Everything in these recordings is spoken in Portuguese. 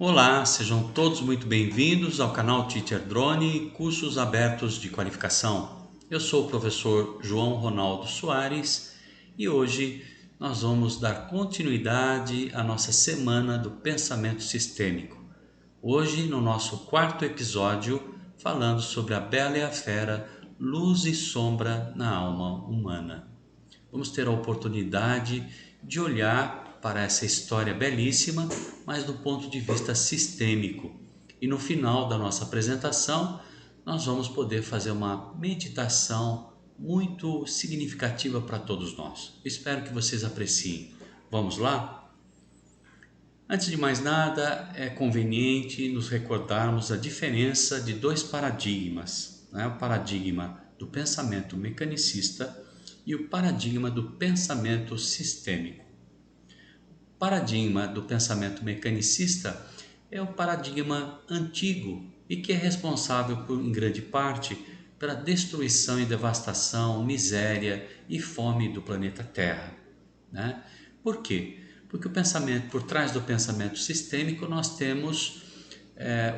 Olá, sejam todos muito bem-vindos ao canal Teacher Drone, cursos abertos de qualificação. Eu sou o professor João Ronaldo Soares e hoje nós vamos dar continuidade à nossa semana do pensamento sistêmico. Hoje, no nosso quarto episódio, falando sobre a Bela e a Fera, luz e sombra na alma humana. Vamos ter a oportunidade de olhar para essa história belíssima, mas do ponto de vista sistêmico. E no final da nossa apresentação, nós vamos poder fazer uma meditação muito significativa para todos nós. Espero que vocês apreciem. Vamos lá? Antes de mais nada, é conveniente nos recordarmos a diferença de dois paradigmas, né? O paradigma do pensamento mecanicista e o paradigma do pensamento sistêmico. O paradigma do pensamento mecanicista é o paradigma antigo e que é responsável em grande parte, pela destruição e devastação, miséria e fome do planeta Terra, né? Por quê? Porque por trás do pensamento sistêmico nós temos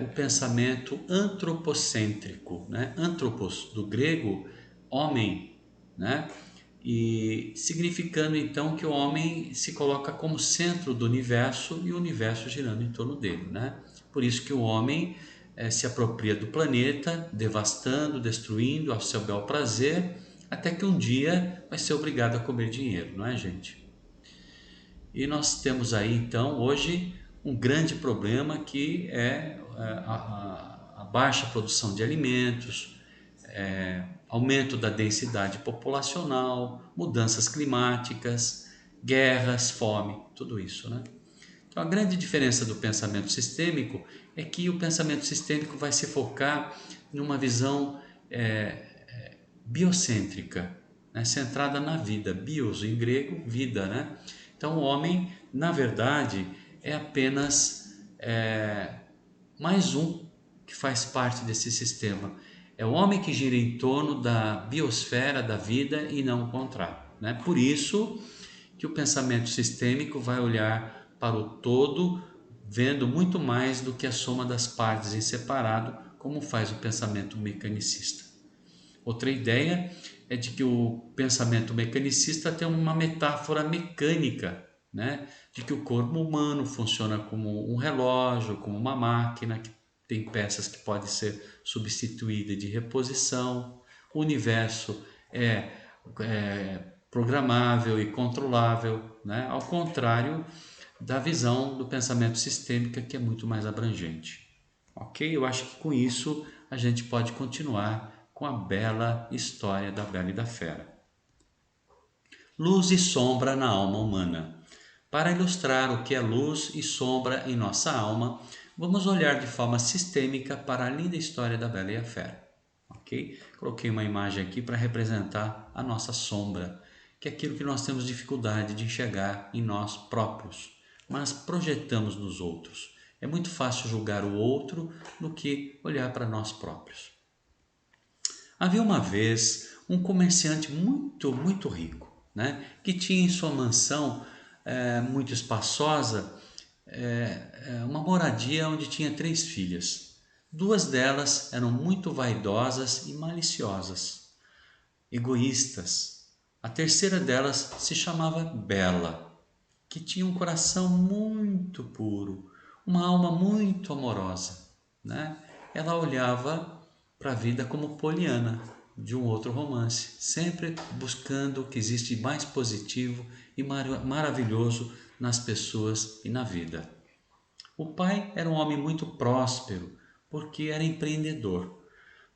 o pensamento antropocêntrico, né? Anthropos, do grego homem, né? E significando então que o homem se coloca como centro do universo e o universo girando em torno dele, né? Por isso que o homem se apropria do planeta, devastando, destruindo ao seu bel prazer, até que um dia vai ser obrigado a comer dinheiro, não é, gente? E nós temos aí então hoje um grande problema que é a baixa produção de alimentos, aumento da densidade populacional, mudanças climáticas, guerras, fome, tudo isso, né? Então a grande diferença do pensamento sistêmico é que o pensamento sistêmico vai se focar numa visão biocêntrica, né? Centrada na vida, bios em grego, vida, né? Então o homem, na verdade, é apenas mais um que faz parte desse sistema. É o homem que gira em torno da biosfera da vida e não o contrário, né? Por isso que o pensamento sistêmico vai olhar para o todo, vendo muito mais do que a soma das partes em separado, como faz o pensamento mecanicista. Outra ideia é de que o pensamento mecanicista tem uma metáfora mecânica, né? De que o corpo humano funciona como um relógio, como uma máquina, que tem peças que podem ser substituídas de reposição. O universo é programável e controlável, né? Ao contrário da visão do pensamento sistêmico, que é muito mais abrangente. Ok? Eu acho que com isso a gente pode continuar com a bela história da Bela e da Fera. Luz e sombra na alma humana. Para ilustrar o que é luz e sombra em nossa alma, vamos olhar de forma sistêmica para a linda história da Bela e a Fera. Ok? Coloquei uma imagem aqui para representar a nossa sombra, que é aquilo que nós temos dificuldade de enxergar em nós próprios, mas projetamos nos outros. É muito fácil julgar o outro do que olhar para nós próprios. Havia uma vez um comerciante muito rico, né, que tinha em sua mansão muito espaçosa uma moradia onde tinha 3 filhas. 2 delas eram muito vaidosas e maliciosas, egoístas. A terceira delas se chamava Bela, que tinha um coração muito puro, uma alma muito amorosa, né? Ela olhava para a vida como Poliana, de um outro romance, sempre buscando o que existe de mais positivo e maravilhoso nas pessoas e na vida. O pai era um homem muito próspero, porque era empreendedor,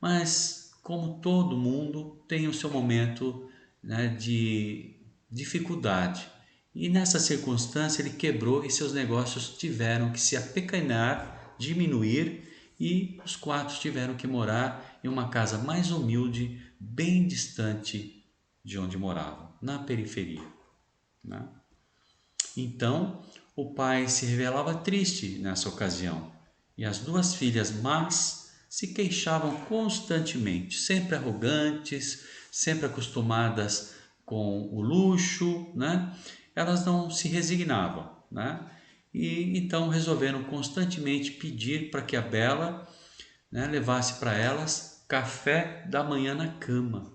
mas como todo mundo tem o seu momento, né, de dificuldade. E nessa circunstância ele quebrou e seus negócios tiveram que se apequenar, diminuir, e os 4 tiveram que morar em uma casa mais humilde, bem distante de onde moravam, na periferia, né? Então o pai se revelava triste nessa ocasião, e as 2 filhas más se queixavam constantemente, sempre arrogantes, sempre acostumadas com o luxo, né? Elas não se resignavam, né? e então resolveram constantemente pedir para que a Bela, né, levasse para elas café da manhã na cama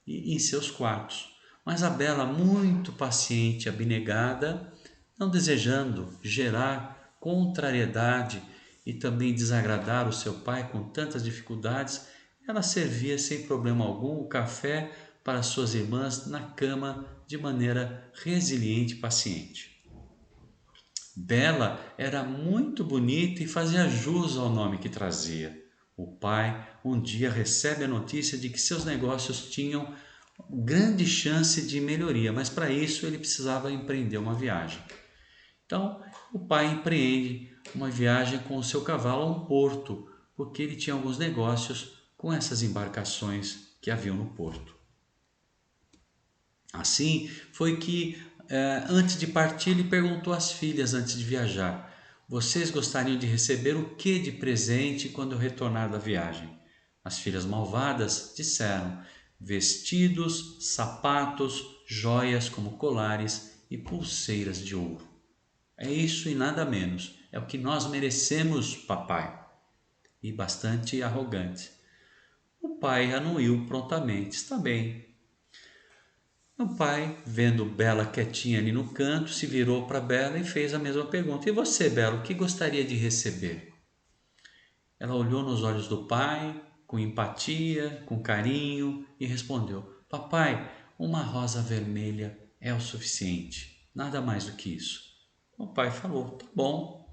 e em seus quartos. Mas a Bela, muito paciente e abnegada, não desejando gerar contrariedade e também desagradar o seu pai com tantas dificuldades, ela servia sem problema algum o café para suas irmãs na cama de maneira resiliente e paciente. Bela era muito bonita e fazia jus ao nome que trazia. O pai um dia recebe a notícia de que seus negócios tinham grande chance de melhoria, mas para isso ele precisava empreender uma viagem. Então, o pai empreende uma viagem com o seu cavalo a um porto, porque ele tinha alguns negócios com essas embarcações que haviam no porto. Assim, foi que antes de partir, ele perguntou às filhas antes de viajar: vocês gostariam de receber o que de presente quando eu retornar da viagem? As filhas malvadas disseram: vestidos, sapatos, joias como colares e pulseiras de ouro. É isso e nada menos. É o que nós merecemos, papai. E bastante arrogante. O pai anuiu prontamente. Está bem. O pai, vendo Bela quietinha ali no canto, se virou para Bela e fez a mesma pergunta. E você, Bela, o que gostaria de receber? Ela olhou nos olhos do pai, com empatia, com carinho, e respondeu: papai, uma rosa vermelha é o suficiente. Nada mais do que isso. O pai falou: tá bom.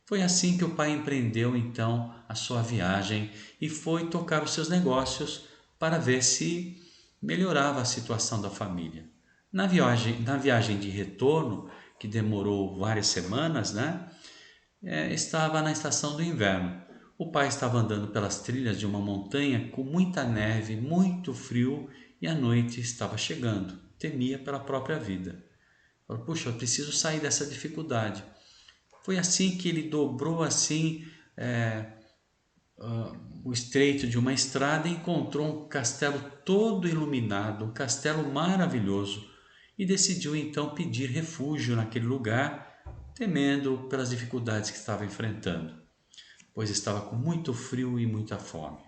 Foi assim que o pai empreendeu então a sua viagem e foi tocar os seus negócios para ver se melhorava a situação da família. Na viagem de retorno, que demorou várias semanas, né? Estava na estação do inverno. O pai estava andando pelas trilhas de uma montanha com muita neve, muito frio e a noite estava chegando. Temia pela própria vida. Falou: puxa, eu preciso sair dessa dificuldade. Foi assim que ele dobrou assim o estreito de uma estrada e encontrou um castelo todo iluminado, um castelo maravilhoso, e decidiu então pedir refúgio naquele lugar, temendo pelas dificuldades que estava enfrentando, pois estava com muito frio e muita fome.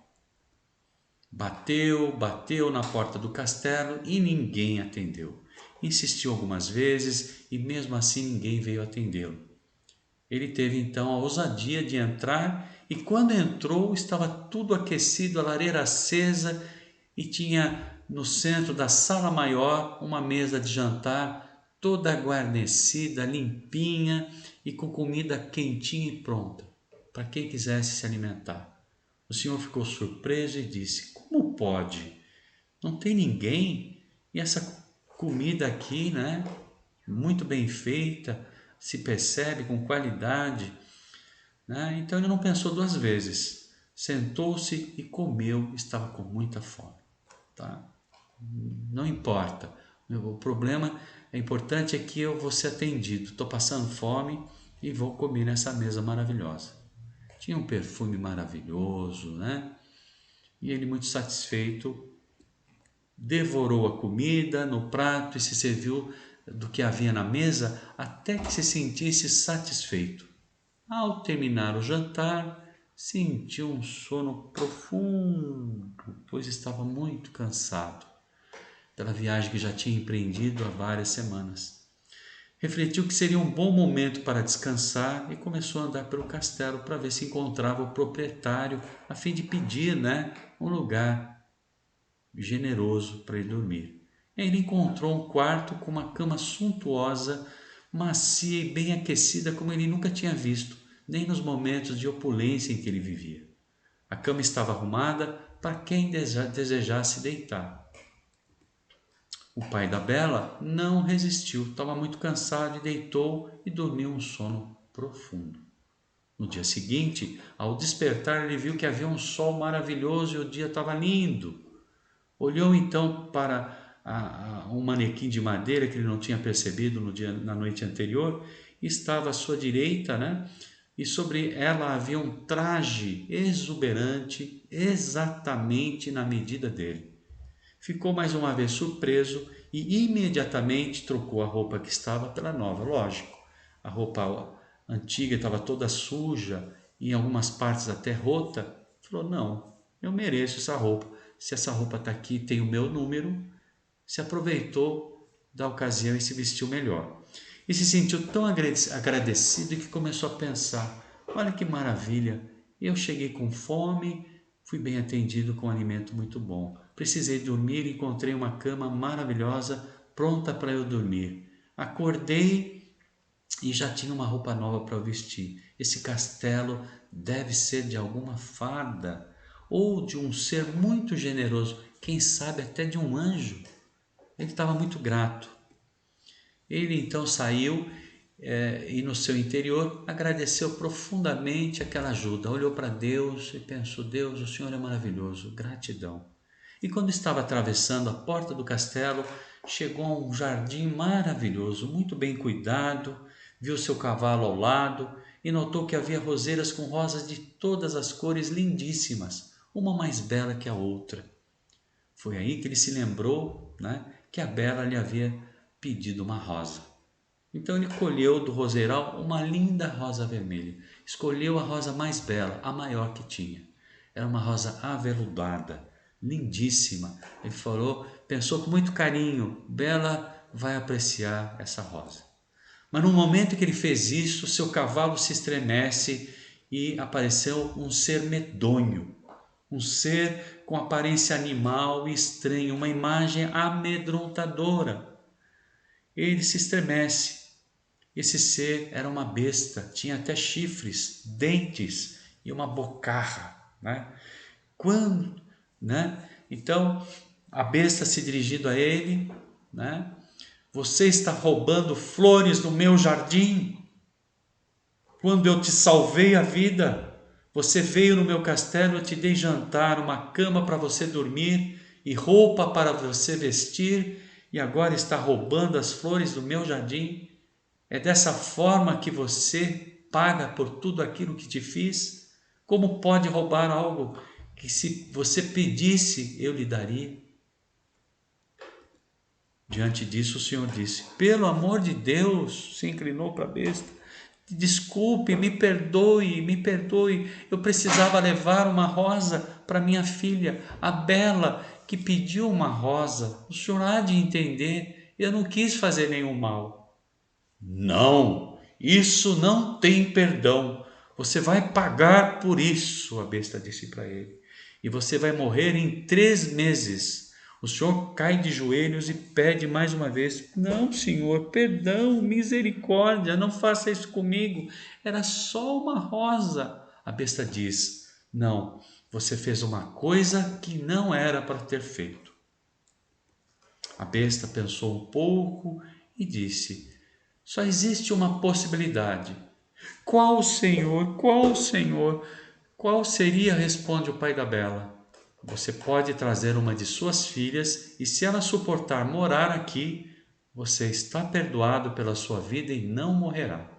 Bateu na porta do castelo e ninguém atendeu. Insistiu algumas vezes e mesmo assim ninguém veio atendê-lo. Ele teve então a ousadia de entrar e quando entrou estava tudo aquecido, a lareira acesa e tinha no centro da sala maior uma mesa de jantar toda guarnecida, limpinha e com comida quentinha e pronta para quem quisesse se alimentar. O senhor ficou surpreso e disse: como pode? Não tem ninguém? E essa comida aqui, né? Muito bem feita, se percebe com qualidade, né? Então ele não pensou duas vezes. Sentou-se e comeu, estava com muita fome. Tá? Não importa. O problema é importante é que eu vou ser atendido. Estou passando fome e vou comer nessa mesa maravilhosa. Tinha um perfume maravilhoso, né? E ele, muito satisfeito, devorou a comida no prato e se serviu do que havia na mesa até que se sentisse satisfeito. Ao terminar o jantar, sentiu um sono profundo, pois estava muito cansado pela viagem que já tinha empreendido há várias semanas. Refletiu que seria um bom momento para descansar e começou a andar pelo castelo para ver se encontrava o proprietário a fim de pedir, um lugar generoso para ele dormir. Ele encontrou um quarto com uma cama suntuosa, macia e bem aquecida como ele nunca tinha visto, nem nos momentos de opulência em que ele vivia. A cama estava arrumada para quem desejasse deitar. O pai da Bela não resistiu, estava muito cansado e deitou e dormiu um sono profundo. No dia seguinte, ao despertar, ele viu que havia um sol maravilhoso e o dia estava lindo. Olhou então para um manequim de madeira que ele não tinha percebido na noite anterior, e estava à sua direita, e sobre ela havia um traje exuberante, exatamente na medida dele. Ficou mais uma vez surpreso e imediatamente trocou a roupa que estava pela nova, lógico. a roupa antiga estava toda suja, em algumas partes até rota. Falou: não, eu mereço essa roupa. Se essa roupa está aqui, tem o meu número. Se aproveitou da ocasião e se vestiu melhor. E se sentiu tão agradecido que começou a pensar: olha que maravilha, eu cheguei com fome, fui bem atendido com um alimento muito bom. Precisei dormir e encontrei uma cama maravilhosa pronta para eu dormir. Acordei e já tinha uma roupa nova para eu vestir. Esse castelo deve ser de alguma fada ou de um ser muito generoso, quem sabe até de um anjo. Ele estava muito grato. Ele então saiu e no seu interior agradeceu profundamente aquela ajuda. Olhou para Deus e pensou: Deus, o Senhor é maravilhoso, gratidão. E quando estava atravessando a porta do castelo, chegou a um jardim maravilhoso, muito bem cuidado, viu seu cavalo ao lado e notou que havia roseiras com rosas de todas as cores lindíssimas, uma mais bela que a outra. Foi aí que ele se lembrou, né, que a Bela lhe havia pedido uma rosa. Então ele colheu do roseiral uma linda rosa vermelha. Escolheu a rosa mais bela, a maior que tinha. Era uma rosa aveludada, lindíssima. Ele falou, pensou com muito carinho: Bela vai apreciar essa rosa. Mas no momento que ele fez isso, seu cavalo se estremece e apareceu um ser medonho, um ser com aparência animal e estranha, uma imagem amedrontadora. Ele se estremece. Esse ser era uma besta, tinha até chifres, dentes e uma bocarra, né? Quando, né? Então, a besta se dirigindo a ele, né? Você está roubando flores do meu jardim? Quando eu te salvei a vida, você veio no meu castelo, eu te dei jantar, uma cama para você dormir e roupa para você vestir, e agora está roubando as flores do meu jardim? É dessa forma que você paga por tudo aquilo que te fiz? Como pode roubar algo que, se você pedisse, eu lhe daria? Diante disso, o Senhor disse: pelo amor de Deus, se inclinou para a besta. Desculpe, me perdoe, me perdoe. Eu precisava levar uma rosa para minha filha, a Bela, que pediu uma rosa. O senhor há de entender, eu não quis fazer nenhum mal. Não, isso não tem perdão. Você vai pagar por isso, a besta disse para ele. E você vai morrer em 3 meses. O senhor cai de joelhos e pede mais uma vez: não, senhor, perdão, misericórdia, não faça isso comigo. Era só uma rosa. A besta diz: não, você fez uma coisa que não era para ter feito. A besta pensou um pouco e disse: só existe uma possibilidade. Qual, senhor? Qual, senhor? Qual seria? Responde o pai da Bela. Você pode trazer uma de suas filhas e, se ela suportar morar aqui, você está perdoado pela sua vida e não morrerá.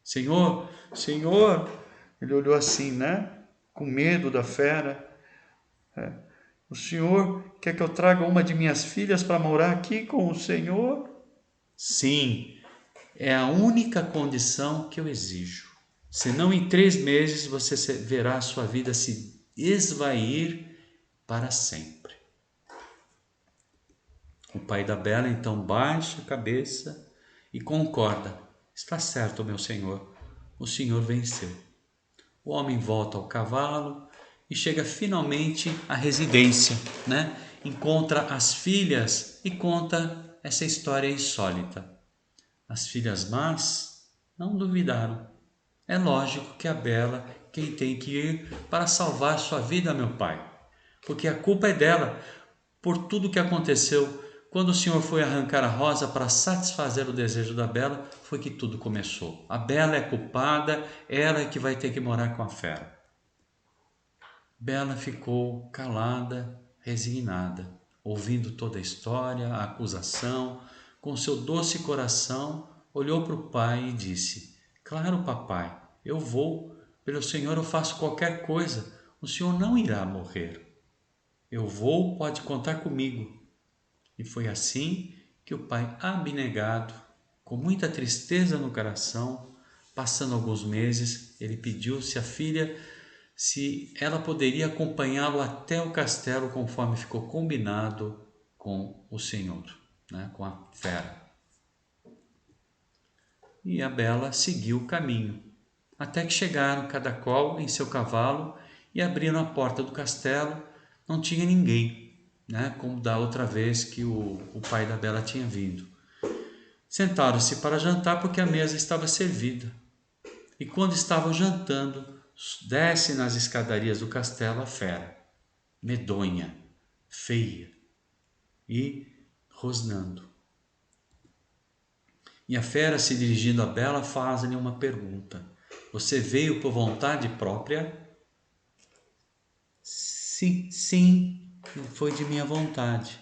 Senhor, senhor, ele olhou assim, né? Com medo da fera. O senhor quer que eu traga uma de minhas filhas para morar aqui com o senhor? Sim, é a única condição que eu exijo. Senão, em 3 meses você verá a sua vida se esvair para sempre. O pai da Bela então baixa a cabeça e concorda. Está certo, meu senhor, o senhor venceu. O homem volta ao cavalo e chega finalmente à residência, né? Encontra as filhas e conta essa história insólita. As filhas más não duvidaram. É lógico que a Bela quem tem que ir para salvar sua vida, meu pai, porque a culpa é dela por tudo que aconteceu. Quando o senhor foi arrancar a rosa para satisfazer o desejo da Bela, foi que tudo começou. A Bela é culpada, ela é que vai ter que morar com a fera. Bela ficou calada, resignada, ouvindo toda a história, a acusação. Com seu doce coração, olhou para o pai e disse: claro, papai, eu vou. Pelo senhor eu faço qualquer coisa. O senhor não irá morrer. Eu vou, pode contar comigo. E foi assim que o pai abnegado Com muita tristeza no coração, passando alguns meses, ele pediu se ela poderia acompanhá-lo até o castelo conforme ficou combinado com o senhor, né, com a fera. E a Bela seguiu o caminho, até que chegaram cada qual em seu cavalo e abriram a porta do castelo. Não tinha ninguém, né, como da outra vez que o pai da Bela tinha vindo. Sentaram-se para jantar porque a mesa estava servida. E quando estavam jantando, desce nas escadarias do castelo a fera, medonha, feia e rosnando. E a fera, se dirigindo a Bela, faz-lhe uma pergunta: Você veio por vontade própria? Sim, sim, foi de minha vontade.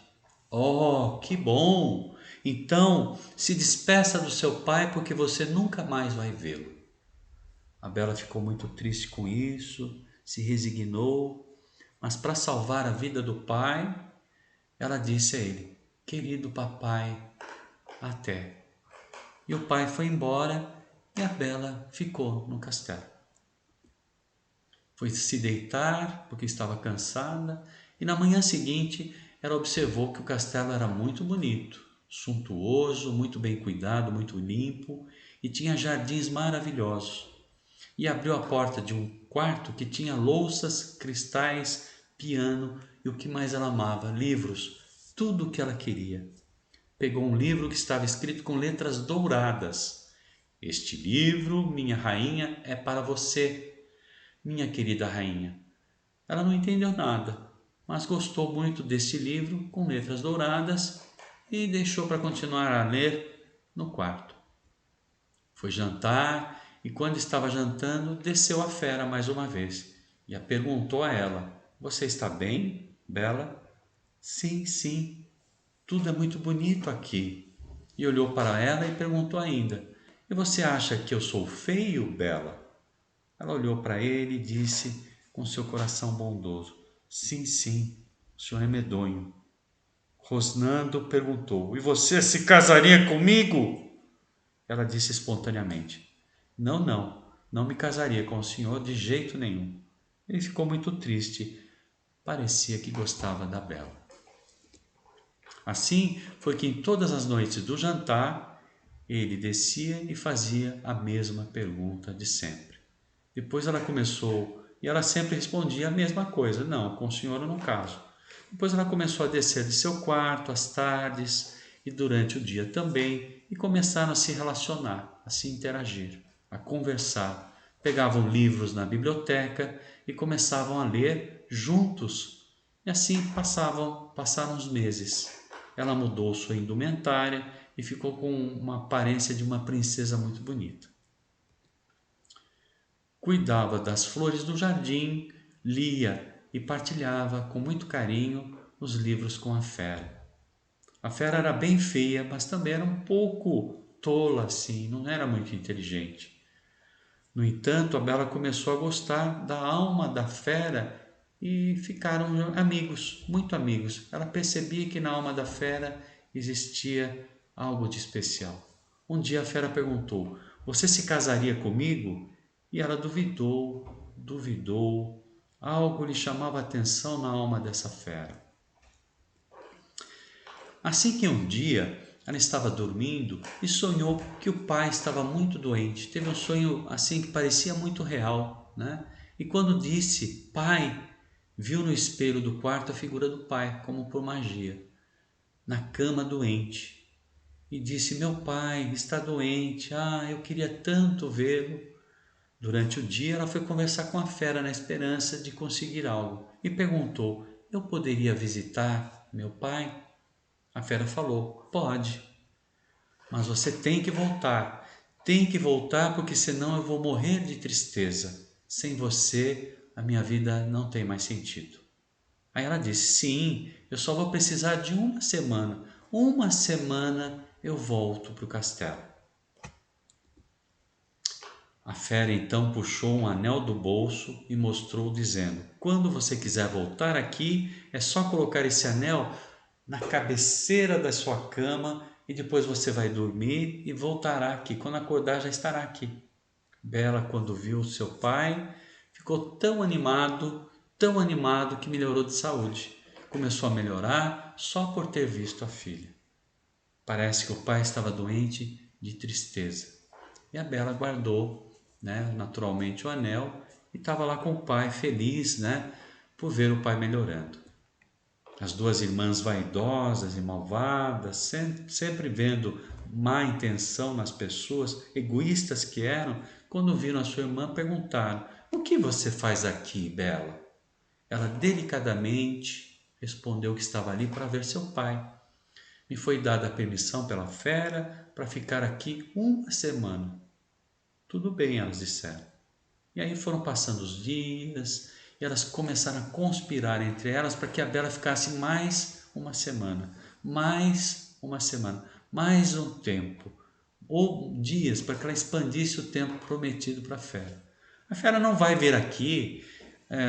Oh, que bom! Então, se despeça do seu pai porque você nunca mais vai vê-lo. A Bela ficou muito triste com isso, se resignou, mas para salvar a vida do pai, ela disse a ele: Querido papai, até. E o pai foi embora e a Bela ficou no castelo. Foi se deitar porque estava cansada e na manhã seguinte ela observou que o castelo era muito bonito, suntuoso, muito bem cuidado, muito limpo e tinha jardins maravilhosos. E abriu a porta de um quarto que tinha louças, cristais, piano e o que mais ela amava, livros, tudo o que ela queria. Pegou um livro que estava escrito com letras douradas. Este livro, minha rainha, é para você, minha querida rainha. Ela não entendeu nada, mas gostou muito desse livro com letras douradas e deixou para continuar a ler no quarto. Foi jantar e quando estava jantando, desceu a fera mais uma vez e a perguntou a ela: Você está bem, Bela? Sim, sim, tudo é muito bonito aqui. E olhou para ela e perguntou ainda: E você acha que eu sou feio, Bela? Ela olhou para ele e disse com seu coração bondoso: Sim, sim, o senhor é medonho. Rosnando perguntou: E você se casaria comigo? Ela disse espontaneamente: Não, não, não me casaria com o senhor de jeito nenhum. Ele ficou muito triste. Parecia que gostava da Bela. Assim foi que em todas as noites do jantar ele descia e fazia a mesma pergunta de sempre. Depois ela começou, e ela sempre respondia a mesma coisa: Não, com o senhor eu não caso. Depois ela começou a descer de seu quarto às tardes e durante o dia também, e começaram a se relacionar, a se interagir, a conversar. Pegavam livros na biblioteca e começavam a ler juntos. E assim passaram os meses. Ela mudou sua indumentária e ficou com uma aparência de uma princesa muito bonita. Cuidava das flores do jardim, lia e partilhava com muito carinho os livros com a fera. A fera era bem feia, mas também era um pouco tola assim, não era muito inteligente. No entanto, a Bela começou a gostar da alma da fera e ficaram amigos, muito amigos. Ela percebia que na alma da fera existia algo de especial. Um dia a fera perguntou: Você se casaria comigo? E ela duvidou. Algo lhe chamava a atenção na alma dessa fera. Assim que um dia ela estava dormindo e sonhou que o pai estava muito doente. Teve um sonho assim que parecia muito real, né? E quando disse pai, viu no espelho do quarto a figura do pai, como por magia, na cama doente. E disse: Meu pai está doente, eu queria tanto vê-lo. Durante o dia ela foi conversar com a fera na esperança de conseguir algo e perguntou: Eu poderia visitar meu pai? A fera falou: Pode, mas você tem que voltar. Tem que voltar porque senão eu vou morrer de tristeza. Sem você, a minha vida não tem mais sentido. Aí ela disse: Sim, eu só vou precisar de uma semana. Uma semana eu volto para o castelo. A fera então puxou um anel do bolso e mostrou, dizendo: Quando você quiser voltar aqui, é só colocar esse anel na cabeceira da sua cama e depois você vai dormir e voltará aqui. Quando acordar, já estará aqui. Bela, quando viu seu pai, ficou tão animado que melhorou de saúde. Começou a melhorar só por ter visto a filha. Parece que o pai estava doente de tristeza. E a Bela guardou, né, naturalmente o anel e estava lá com o pai, feliz, né, por ver o pai melhorando. As duas irmãs vaidosas e malvadas, sempre vendo má intenção nas pessoas, egoístas que eram, quando viram a sua irmã, perguntaram: "O que você faz aqui, Bela?" Ela delicadamente respondeu que estava ali para ver seu pai. "Me foi dada a permissão pela fera para ficar aqui uma semana." "Tudo bem," elas disseram. E aí foram passando os dias e elas começaram a conspirar entre elas para que a Bela ficasse mais uma semana, mais uma semana, mais um tempo, ou dias, para que ela expandisse o tempo prometido para a fera. "A fera não vai vir aqui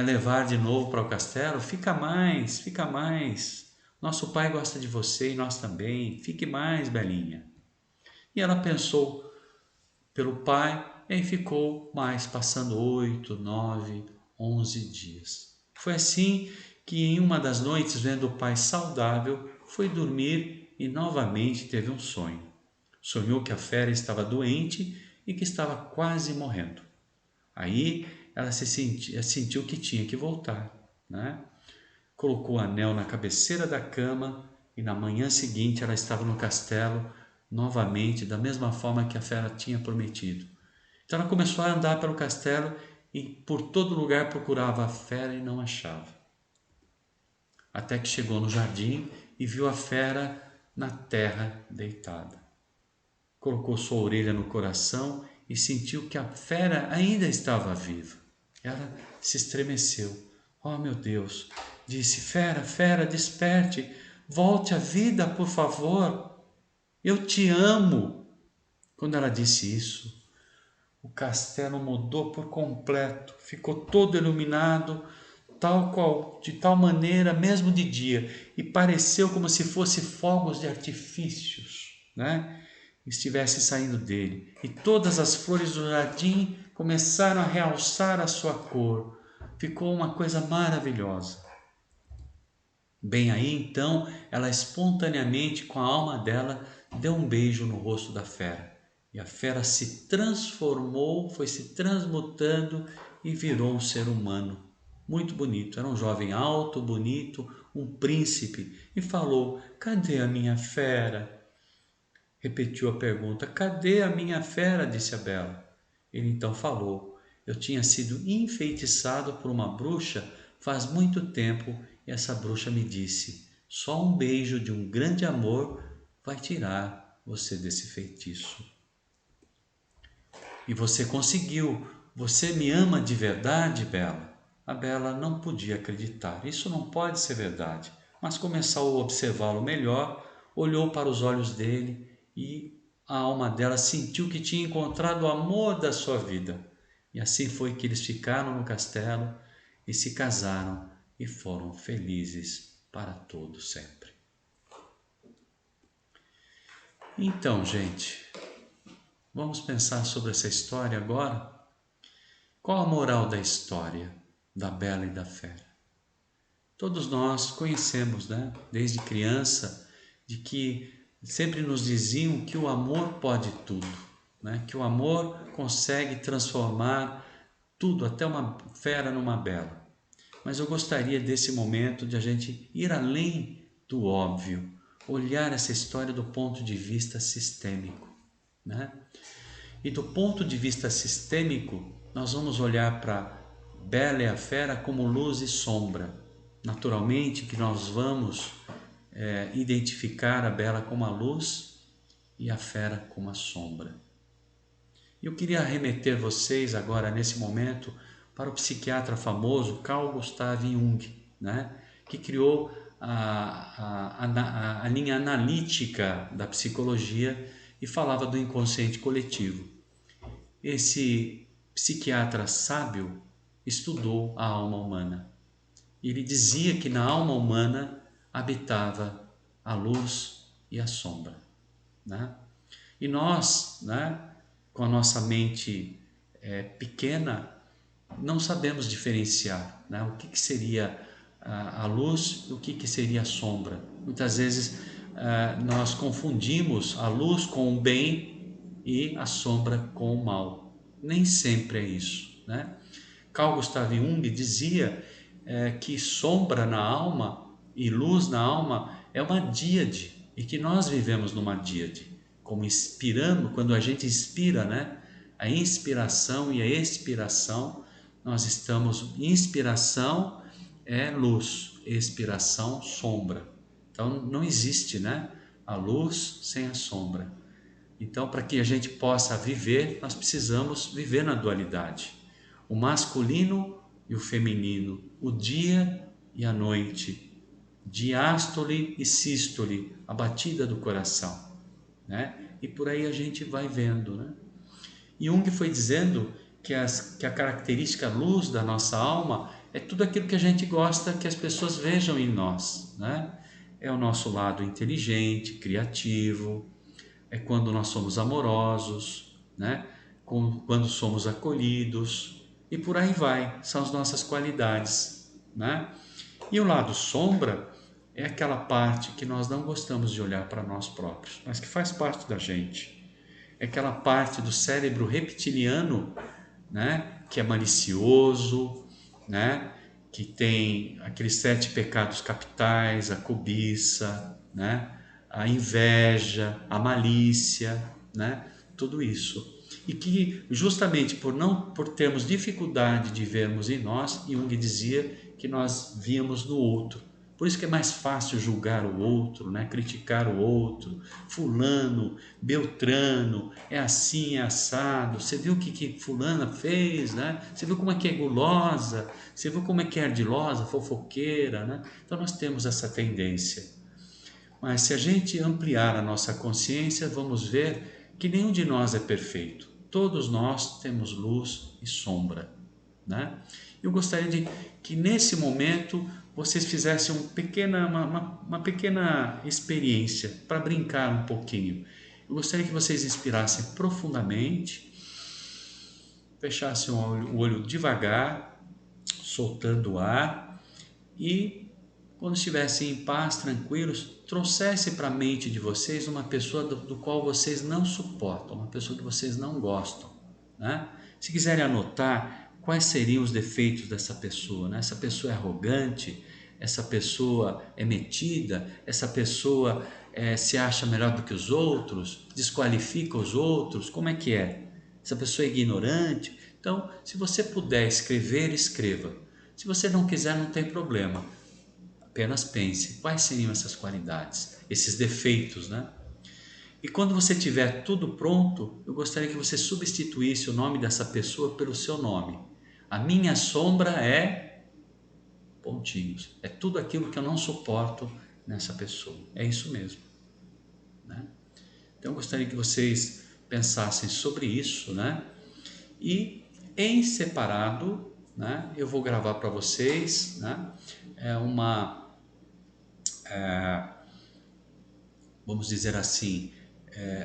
levar de novo para o castelo? Fica mais, fica mais. Nosso pai gosta de você e nós também. Fique mais, Belinha." E ela pensou pelo pai e aí ficou mais, passando 8, 9, 11 dias. Foi assim que em uma das noites, vendo o pai saudável, foi dormir e novamente teve um sonho. Sonhou que a fera estava doente e que estava quase morrendo. Aí ela sentiu que tinha que voltar, né? Colocou o anel na cabeceira da cama e na manhã seguinte ela estava no castelo novamente, da mesma forma que a fera tinha prometido. Então ela começou a andar pelo castelo e por todo lugar procurava a fera e não achava. Até que chegou no jardim e viu a fera na terra deitada. Colocou sua orelha no coração e sentiu que a fera ainda estava viva. Ela se estremeceu. "Oh, meu Deus!" disse: "Fera, fera, desperte! Volte à vida, por favor! Eu te amo!" Quando ela disse isso, o castelo mudou por completo, ficou todo iluminado, de tal maneira, mesmo de dia, e pareceu como se fosse fogos de artifícios, né? Estivesse saindo dele, e todas as flores do jardim começaram a realçar a sua cor. Ficou uma coisa maravilhosa. Bem aí então, ela espontaneamente, com a alma dela, deu um beijo no rosto da fera. E a fera se transformou, foi se transmutando e virou um ser humano muito bonito. Era um jovem alto, bonito, um príncipe, e falou: "Cadê a minha fera?" Repetiu a pergunta: "Cadê a minha fera?" disse a Bela. Ele então falou: "Eu tinha sido enfeitiçado por uma bruxa faz muito tempo e essa bruxa me disse: só um beijo de um grande amor vai tirar você desse feitiço. E você conseguiu. Você me ama de verdade, Bela?" A Bela não podia acreditar. Isso não pode ser verdade. Mas começou a observá-lo melhor, olhou para os olhos dele e a alma dela sentiu que tinha encontrado o amor da sua vida. E assim foi que eles ficaram no castelo e se casaram e foram felizes para todo sempre. Então, gente, vamos pensar sobre essa história agora? Qual a moral da história da Bela e da Fera? Todos nós conhecemos, né, desde criança, de que sempre nos diziam que o amor pode tudo, né? Que o amor consegue transformar tudo, até uma fera numa bela. Mas eu gostaria desse momento de a gente ir além do óbvio, olhar essa história do ponto de vista sistêmico, né? E do ponto de vista sistêmico, nós vamos olhar para Bela e a Fera como luz e sombra. Naturalmente que nós vamos identificar a Bela como a luz e a Fera como a sombra. Eu queria remeter vocês agora, nesse momento, para o psiquiatra famoso Carl Gustav Jung, né? Que criou a linha analítica da psicologia e falava do inconsciente coletivo. Esse psiquiatra sábio estudou a alma humana. Ele dizia que na alma humana habitava a luz e a sombra. né? E nós, né, com a nossa mente pequena, não sabemos diferenciar, né, o que, que seria a luz e o que, que seria a sombra. Muitas vezes nós confundimos a luz com o bem e a sombra com o mal. Nem sempre é isso, né? Carl Gustav Jung dizia que sombra na alma e luz na alma é uma díade e que nós vivemos numa díade. Como inspiramos, quando a gente inspira, né? A inspiração e a expiração, nós estamos. Inspiração é luz, expiração, sombra. Então não existe, né? A luz sem a sombra. Então, para que a gente possa viver, nós precisamos viver na dualidade. O masculino e o feminino, o dia e a noite, diástole e sístole, a batida do coração, né? E por aí a gente vai vendo, né? Jung foi dizendo que a característica luz da nossa alma é tudo aquilo que a gente gosta que as pessoas vejam em nós, né? É o nosso lado inteligente, criativo, é quando nós somos amorosos, né? Quando somos acolhidos e por aí vai, são as nossas qualidades, né? E o lado sombra é aquela parte que nós não gostamos de olhar para nós próprios, mas que faz parte da gente. É aquela parte do cérebro reptiliano, né? Que é malicioso, né? Que tem aqueles 7 pecados capitais, a cobiça, né? A inveja, a malícia, né? Tudo isso. E que justamente por termos dificuldade de vermos em nós, Jung dizia que nós víamos no outro. Por isso que é mais fácil julgar o outro, né? Criticar o outro, fulano, beltrano, é assim, é assado, você viu o que fulana fez, né? Você viu como é que é gulosa, você viu como é que é ardilosa, fofoqueira, né? Então nós temos essa tendência. Mas se a gente ampliar a nossa consciência, vamos ver que nenhum de nós é perfeito. Todos nós temos luz e sombra, né? Eu gostaria de que nesse momento vocês fizessem uma pequena experiência para brincar um pouquinho. Eu gostaria que vocês inspirassem profundamente, fechassem o olho devagar, soltando o ar e, quando estivessem em paz, tranquilos, trouxessem para a mente de vocês uma pessoa do qual vocês não suportam, uma pessoa que vocês não gostam, né? Se quiserem anotar quais seriam os defeitos dessa pessoa, né? Essa pessoa é arrogante, essa pessoa é metida, essa pessoa se acha melhor do que os outros, desqualifica os outros, como é que é? Essa pessoa é ignorante. Então, se você puder escrever, escreva. Se você não quiser, não tem problema. Apenas pense quais seriam essas qualidades, esses defeitos, né? E quando você tiver tudo pronto, eu gostaria que você substituísse o nome dessa pessoa pelo seu nome. A minha sombra é pontinhos. É tudo aquilo que eu não suporto nessa pessoa. É isso mesmo, né? Então eu gostaria que vocês pensassem sobre isso, né? E em separado, né? Eu vou gravar para vocês, né? Vamos dizer assim,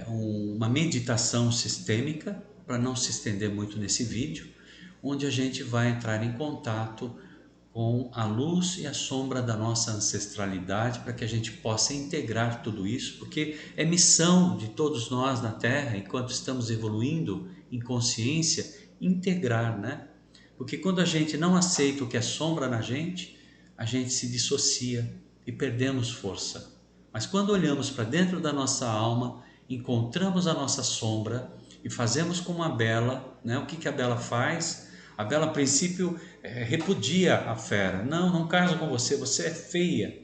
uma meditação sistêmica, para não se estender muito nesse vídeo, onde a gente vai entrar em contato com a luz e a sombra da nossa ancestralidade, para que a gente possa integrar tudo isso, porque é missão de todos nós na Terra, enquanto estamos evoluindo em consciência, integrar, né? Porque quando a gente não aceita o que é sombra na gente, a gente se dissocia e perdemos força. Mas quando olhamos para dentro da nossa alma, encontramos a nossa sombra e fazemos como a Bela, né? O que a Bela faz? A Bela, a princípio, repudia a fera. Não, não caso com você, você é feia.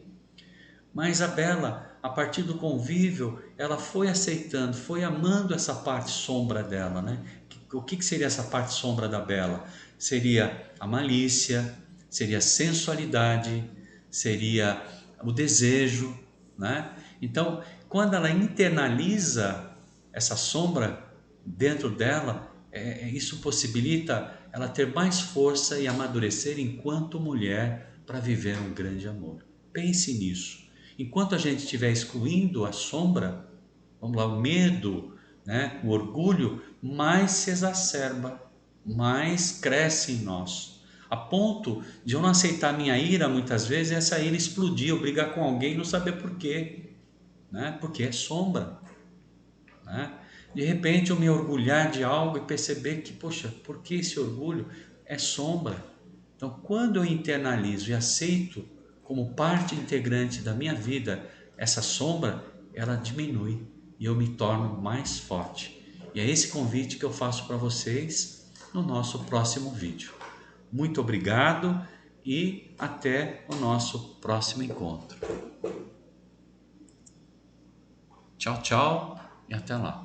Mas a Bela, a partir do convívio, ela foi aceitando, foi amando essa parte sombra dela, né? O que seria essa parte sombra da Bela? Seria a malícia, seria a sensualidade, seria o desejo, né? Então, quando ela internaliza essa sombra dentro dela, isso possibilita ela ter mais força e amadurecer enquanto mulher para viver um grande amor. Pense nisso. Enquanto a gente estiver excluindo a sombra, vamos lá, o medo, né, o orgulho, mais se exacerba, mais cresce em nós. A ponto de eu não aceitar minha ira muitas vezes, essa ira explodir, eu brigar com alguém e não saber por quê, né? Porque é sombra, né? De repente eu me orgulhar de algo e perceber que, poxa, por que esse orgulho? É sombra. Então, quando eu internalizo e aceito como parte integrante da minha vida essa sombra, ela diminui e eu me torno mais forte. E é esse convite que eu faço para vocês no nosso próximo vídeo. Muito obrigado e até o nosso próximo encontro. Tchau, tchau e até lá.